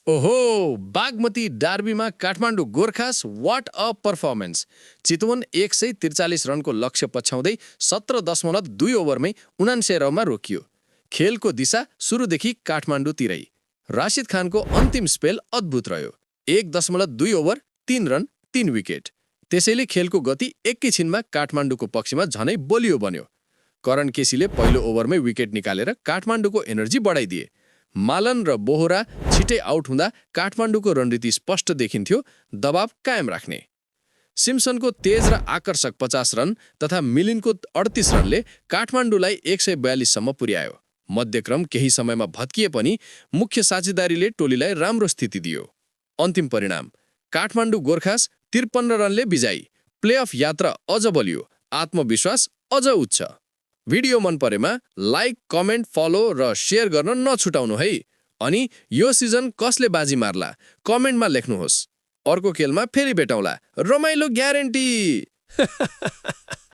ओहो, बागमती डार्बीमा Kathmandu Gorkhas what a performance. Chitwan 143 रनको लक्ष्य पछ्याउँदै 17.2 ओभरमै 79 रनमा रोकियो। खेलको दिशा सुरुदेखि काठमाडौँतिरै। राशिद खानको अन्तिम स्पेल अद्भुत रह्यो। 1.2 ओभर 3 रन 3 विकेट। त्यसैले खेलको गति एकैछिनमा काठमाडौँको पक्षमा झनै बलियो बन्यो। करण केसीले पहिलो ओभरमै विकेट निकालेर काठमाडौँको एनर्जी बढाइदिए। मालन र बोहरा छिटै आउट हुँदा काठमाडौँको रणनीति स्पष्ट देखिन्थ्यो, दबाव कायम राख्ने। सिम्सनको तेज र आकर्षक 50 रन तथा मिलिनको 38 रनले काठमाडौँलाई 142 सम्म पुर्यायो। मध्यक्रम केही समयमा भत्किए पनि मुख्य साझेदारीले टोलीलाई राम्रो स्थिति दियो। अन्तिम परिणाम, काठमाडौँ गोर्खास 53 रनले विजयी। प्लेअफ यात्रा अझ बलियो, आत्मविश्वास अझ उच्च। भिडियो मन परेमा लाइक, कमेन्ट, फलो र सेयर गर्न नछुटाउनु है। अनि यो सिजन कसले बाजी मार्ला कमेन्टमा लेख्नुहोस्। अर्को खेलमा फेरि भेटौँला, रमाइलो ग्यारेन्टी।